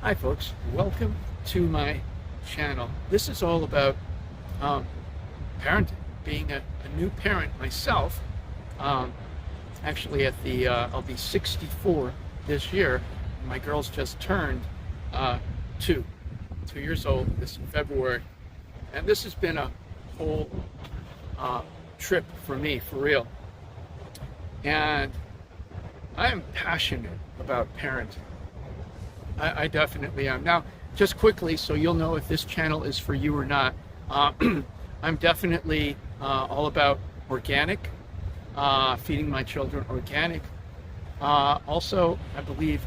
Hi folks, welcome to my channel. This is all about um, parenting, being a new parent myself. Um, Actually I'll be 64 this year. My girl's just turned uh, 2 years old this February. And this has been a whole trip for me, for real. And I am passionate about parenting. I definitely am. Now, just quickly, so you'll know if this channel is for you or not, I'm definitely all about organic, feeding my children organic. Also, I believe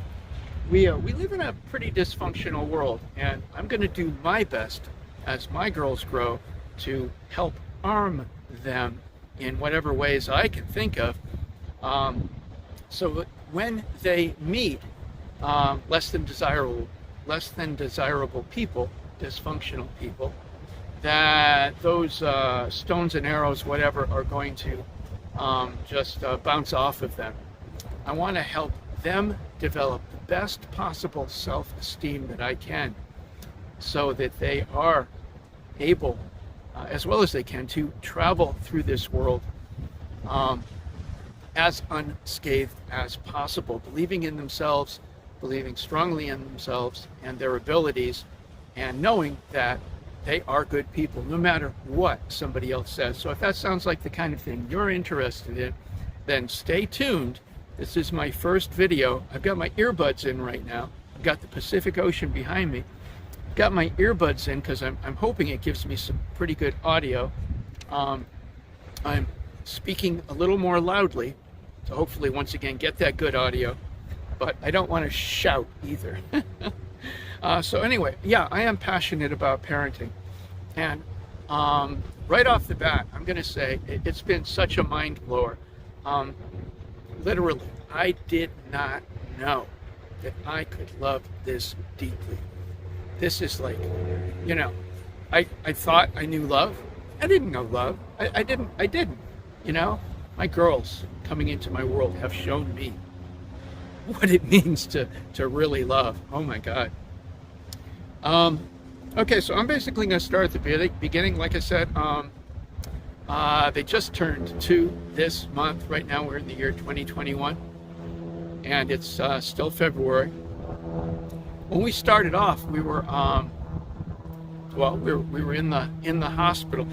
we live in a pretty dysfunctional world, and I'm going to do my best as my girls grow to help arm them in whatever ways I can think of, so that when they meet less than desirable people, dysfunctional people, that those stones and arrows, whatever, are going to just bounce off of them. I want to help them develop the best possible self-esteem that I can, so that they are able, as well as they can, to travel through this world as unscathed as possible, believing in themselves, believing strongly in themselves and their abilities, and knowing that they are good people no matter what somebody else says. So if that sounds like the kind of thing you're interested in, then stay tuned. This is my first video. I've got my earbuds in right now. I've got the Pacific Ocean behind me. I've got my earbuds in because I'm hoping it gives me some pretty good audio. I'm speaking a little more loudly to hopefully once again get that good audio, but I don't want to shout either. So anyway, yeah, I am passionate about parenting. And right off the bat, I'm going to say it's been such a mind blower. Literally, I did not know that I could love this deeply. This is like, I thought I knew love. I didn't know love. I didn't, My girls coming into my world have shown me what it means to really love. Oh my God. Okay, so I'm basically going to start at the beginning. Like I said, they just turned 2 this month. Right now we're in the year 2021, and it's still February. When we started off, we were we were in the hospital,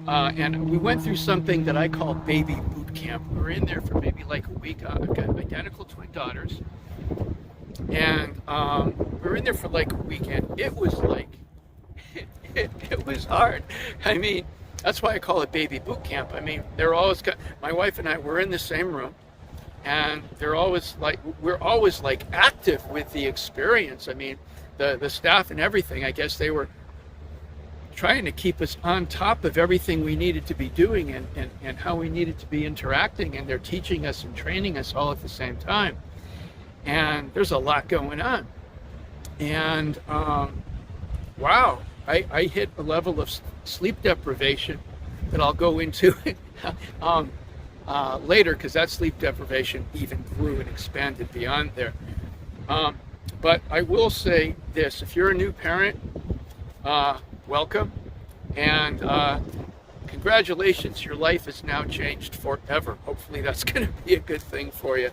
and we went through something that I call baby boot camp. We were in there for maybe like a week. I've got identical twin daughters, and we were in there for like a weekend. It was like it was hard. I mean, that's why I call it baby boot camp. I mean, my wife and I were in the same room, and we're always like active with the experience. I mean, the staff and everything, I guess they were trying to keep us on top of everything we needed to be doing, and how we needed to be interacting, and they're teaching us and training us all at the same time. And there's a lot going on. And wow, I hit a level of sleep deprivation that I'll go into later, because that sleep deprivation even grew and expanded beyond there. But I will say this: if you're a new parent, welcome, and congratulations, your life is now changed forever. Hopefully that's going to be a good thing for you.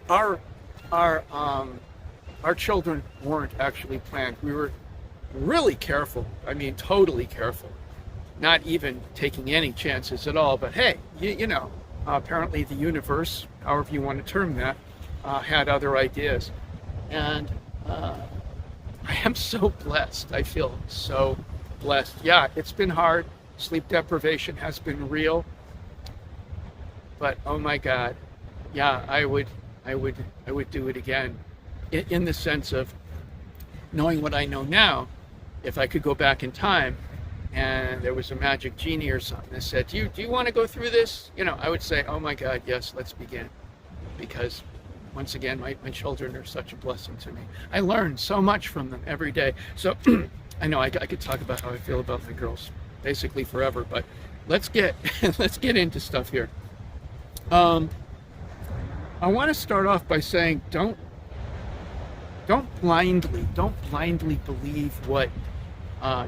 Our children weren't actually planned. We were really careful. I mean, totally careful, not even taking any chances at all. But hey, apparently the universe, however you want to term that, had other ideas. And I am so blessed. I feel so blessed. Yeah, it's been hard. Sleep deprivation has been real. But oh my God, yeah, I would do it again, in the sense of knowing what I know now. If I could go back in time and there was a magic genie or something that said, do you want to go through this? I would say, oh my God, yes, let's begin. Because once again, my children are such a blessing to me. I learn so much from them every day. So I know I could talk about how I feel about my girls basically forever, but let's get into stuff here. I want to start off by saying, don't don't blindly believe what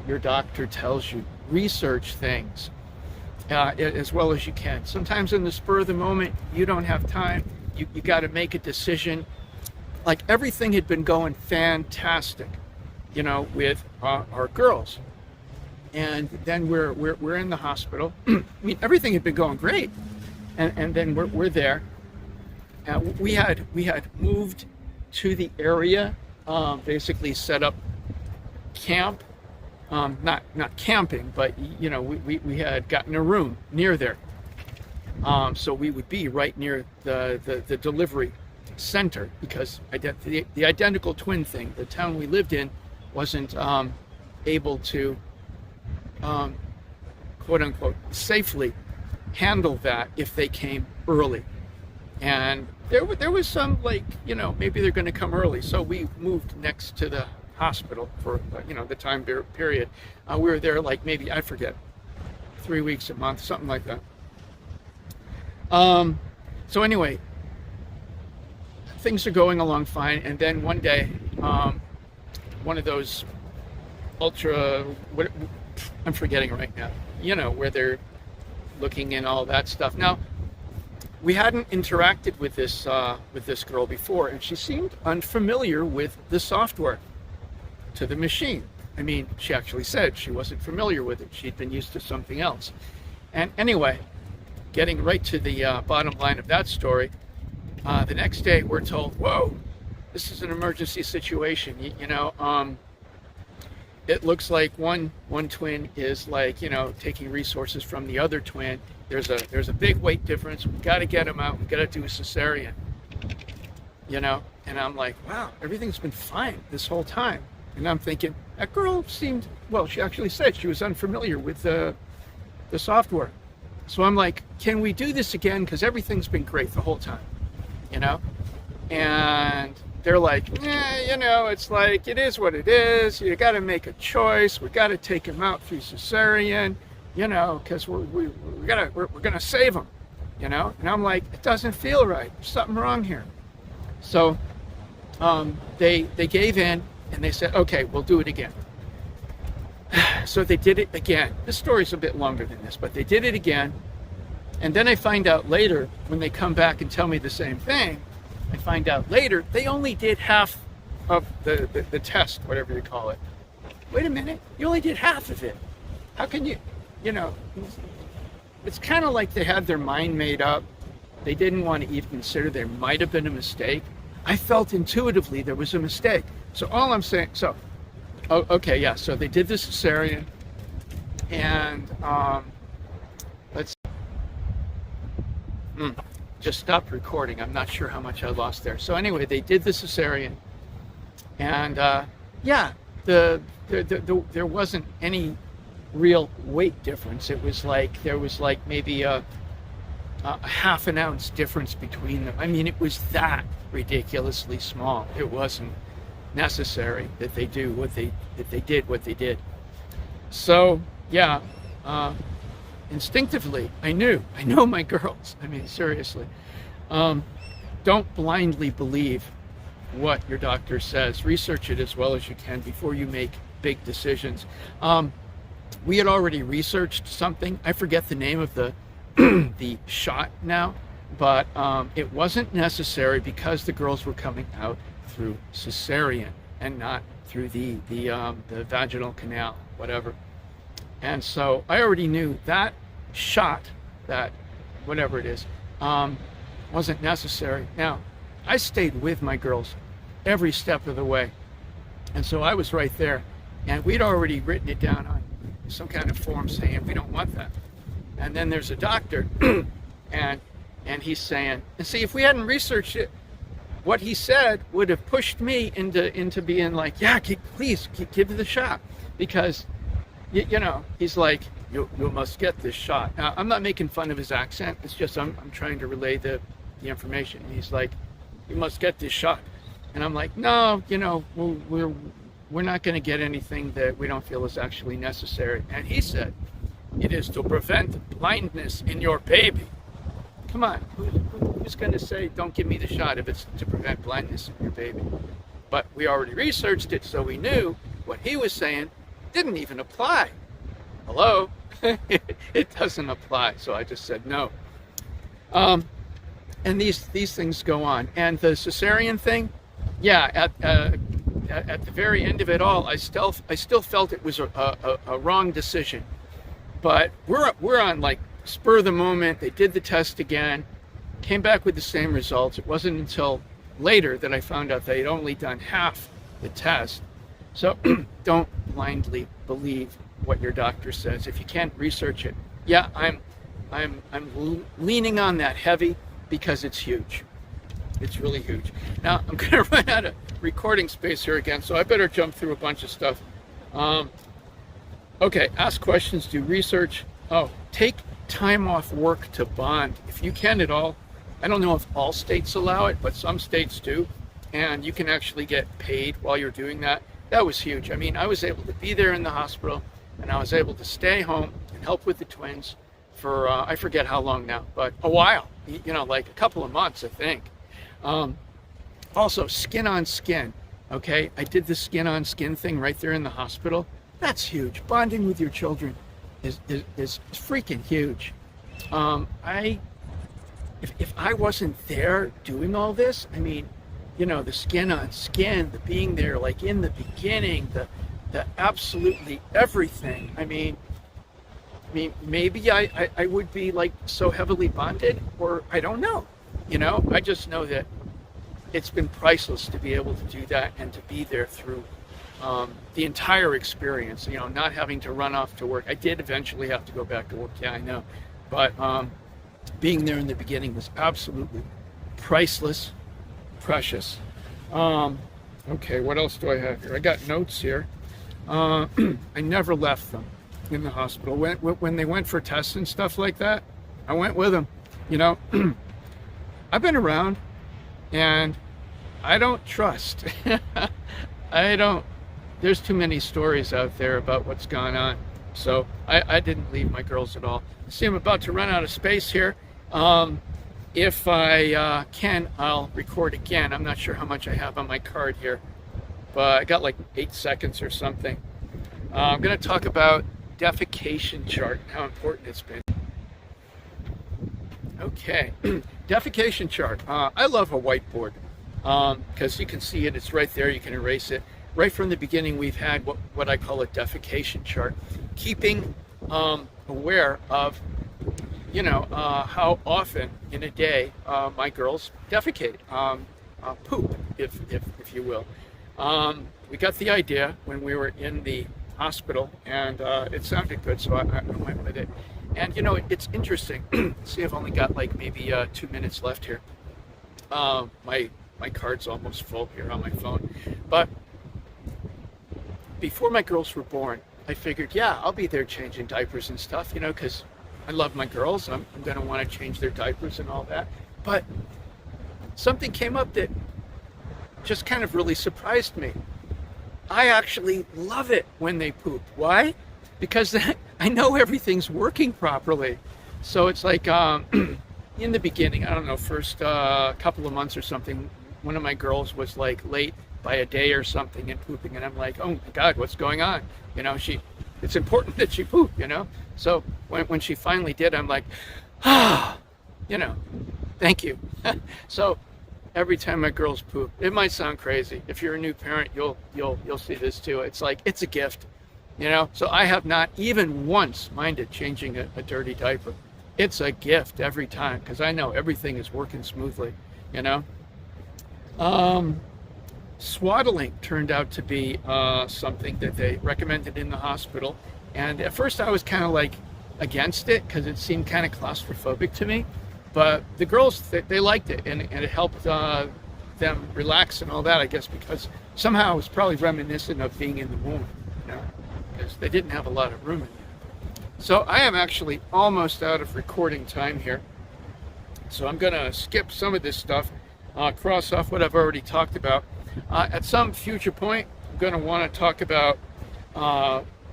your doctor tells you. Research things as well as you can. Sometimes in the spur of the moment, you don't have time. You got to make a decision. Like everything had been going fantastic, with our girls. And then we're in the hospital. I mean, everything had been going great. And then we're there. We had moved to the area, basically set up camp. Not camping, but we had gotten a room near there, so we would be right near the delivery center, because the identical twin thing, the town we lived in wasn't able to quote unquote safely handle that if they came early. And there was some, maybe they're going to come early, so we moved next to the hospital for the time period. We were there maybe, I forget, 3 weeks, a month, something like that. So anyway, things are going along fine, and then one day, one of those I'm forgetting right now, where they're looking in all that stuff. Now, we hadn't interacted with this girl before, and she seemed unfamiliar with the software to the machine. I mean, she actually said she wasn't familiar with it. She'd been used to something else. And anyway, getting right to the bottom line of that story, the next day we're told, whoa, this is an emergency situation. It looks like one twin is taking resources from the other twin. There's a big weight difference. We've got to get him out. We've got to do a cesarean. And I'm like, wow, everything's been fine this whole time. And I'm thinking, that girl seemed, well, she actually said she was unfamiliar with the software. So I'm like, can we do this again? Because everything's been great the whole time, And they're like, it's like, it is what it is. You got to make a choice. We got to take him out through cesarean, because we're going to save him, And I'm like, it doesn't feel right. There's something wrong here. So they gave in. And they said, okay, we'll do it again. So they did it again. This story's a bit longer than this, but they did it again. And then I find out later, when they come back and tell me the same thing, I find out later they only did half of the test, whatever you call it. Wait a minute, you only did half of it. How can you, it's kind of like they had their mind made up. They didn't want to even consider there might have been a mistake. I felt intuitively there was a mistake. So all I'm saying, so they did the cesarean, and let's just stopped recording. I'm not sure how much I lost there. So anyway, they did the cesarean, and there wasn't any real weight difference. It was there was maybe a half an ounce difference between them. I mean, it was that ridiculously small. It wasn't necessary that they did what they did. So instinctively I know my girls. I mean, seriously, don't blindly believe what your doctor says. Research it as well as you can before you make big decisions. We had already researched something. I forget the name of the shot now, but it wasn't necessary because the girls were coming out through cesarean and not through the vaginal canal, whatever. And so I already knew that shot, that whatever it is, wasn't necessary. Now, I stayed with my girls every step of the way, and so I was right there, and we'd already written it down on some kind of form saying we don't want that. And then there's a doctor, and he's saying, and see, if we hadn't researched it, what he said would have pushed me into being like, yeah, please give it the shot, because he's like, you must get this shot. Now, I'm not making fun of his accent. It's just I'm trying to relay the information. And he's like, you must get this shot, and I'm like, no, we're not going to get anything that we don't feel is actually necessary. And he said, it is to prevent blindness in your baby. Come on, who's going to say don't give me the shot if it's to prevent blindness in your baby? but we already researched it, so we knew what he was saying didn't even apply. Hello? It doesn't apply. So I just said no. And these things go on. And the cesarean thing, yeah, at the very end of it all, I still felt it was a wrong decision. But we're on like spur of the moment. They did the test again, came back with the same results. It wasn't until later that I found out they'd only done half the test. So don't blindly believe what your doctor says. If you can't research it, yeah, I'm leaning on that heavy because it's huge. It's really huge. Now I'm gonna run out of recording space here again, so I better jump through a bunch of stuff. Okay, ask questions, do research. Oh, take time off work to bond if you can at all. I don't know if all states allow it, but some states do, and you can actually get paid while you're doing that. That was huge. I mean, I was able to be there in the hospital, and I was able to stay home and help with the twins for, I forget how long now, but a while, you know, like a couple of months, I think. Also, skin on skin, okay? I did the skin on skin thing right there in the hospital. That's huge. Bonding with your children is freaking huge. If I wasn't there doing all this, I mean, you know, the skin on skin, the being there like in the beginning, the absolutely everything. I mean, maybe I would be like so heavily bonded, or I don't know. You know, I just know that it's been priceless to be able to do that and to be there through the entire experience, you know, not having to run off to work. I did eventually have to go back to work, yeah, I know. But being there in the beginning was absolutely priceless, precious. Okay, what else do I have here? I got notes here. I never left them in the hospital. When they went for tests and stuff like that, I went with them. You know, I've been around, and I don't trust. There's too many stories out there about what's gone on. So I didn't leave my girls at all. See, I'm about to run out of space here. If I can, I'll record again. I'm not sure how much I have on my card here, but I got like 8 seconds or something. I'm going to talk about defecation chart and how important it's been. Okay, defecation chart. I love a whiteboard because you can see it. It's right there. You can erase it. Right from the beginning, we've had what I call a defecation chart, keeping aware of, you know, how often in a day my girls defecate, poop, if you will. We got the idea when we were in the hospital, and it sounded good, so I went with it. And you know, it's interesting. See, I've only got like maybe 2 minutes left here. My card's almost full here on my phone, but before my girls were born, I figured, yeah, I'll be there changing diapers and stuff, you know, because I love my girls. I'm going to want to change their diapers and all that. But something came up that just kind of really surprised me. I actually love it when they poop. Why? Because I know everything's working properly. So it's like in the beginning, I don't know, first couple of months or something, one of my girls was like late by a day or something and pooping, and I'm like, oh my God, what's going on? You know, it's important that she poop, you know? So when she finally did, I'm like, you know, thank you. So every time my girls poop, it might sound crazy. If you're a new parent, you'll see this too. It's like, it's a gift, you know? So I have not even once minded changing a dirty diaper. It's a gift every time because I know everything is working smoothly, you know? Swaddling turned out to be something that they recommended in the hospital. And at first I was kind of like against it because it seemed kind of claustrophobic to me. But the girls, they liked it, and it helped them relax and all that, I guess, because somehow it was probably reminiscent of being in the womb, you know, because they didn't have a lot of room in there. So I am actually almost out of recording time here. So I'm going to skip some of this stuff, cross off what I've already talked about. At some future point, I'm going to want to talk about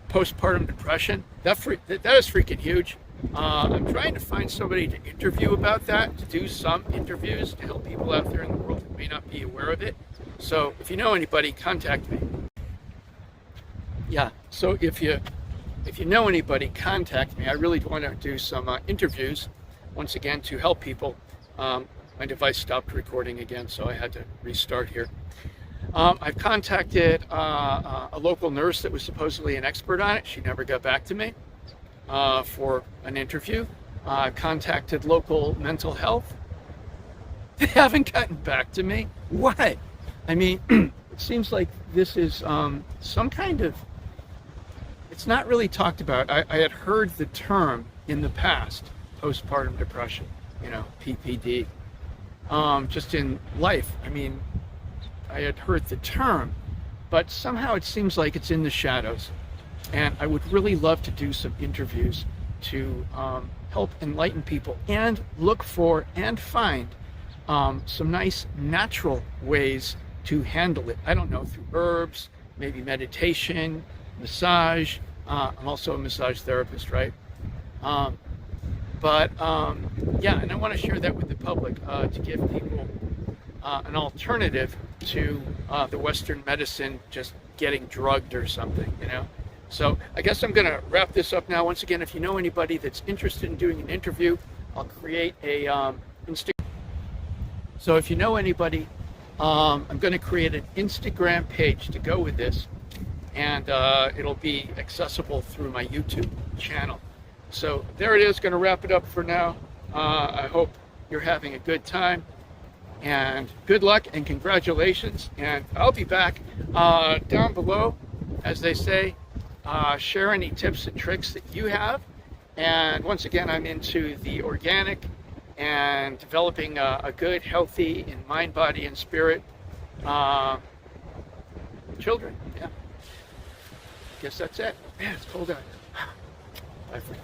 postpartum depression. That is freaking huge. I'm trying to find somebody to interview about that, to do some interviews to help people out there in the world may not be aware of it. So if you know anybody, contact me. Yeah, so if you know anybody, contact me. I really want to do some interviews, once again, to help people. My device stopped recording again, so I had to restart here. I've contacted a local nurse that was supposedly an expert on it. She never got back to me for an interview. I've contacted local mental health. They haven't gotten back to me. Why? I mean, it seems like this is some kind of, it's not really talked about. I had heard the term in the past, postpartum depression, PPD, just in life. I mean, I had heard the term, but somehow it seems like it's in the shadows. And I would really love to do some interviews to help enlighten people and look for and find some nice natural ways to handle it. I don't know, through herbs, maybe meditation, massage. I'm also a massage therapist, right? Yeah, and I want to share that with the public to give people an alternative to the Western medicine just getting drugged or something, So I guess I'm going to wrap this up now. Once again, if you know anybody that's interested in doing an interview, I'll create a Instagram. So if you know anybody, I'm going to create an Instagram page to go with this, and it'll be accessible through my YouTube channel. So there it is. Going to wrap it up for now. I hope you're having a good time, and good luck and congratulations. And I'll be back down below, as they say. Share any tips and tricks that you have. And once again, I'm into the organic and developing a good, healthy in mind, body, and spirit children. Yeah. Guess that's it. Man, it's cold out. Bye for now.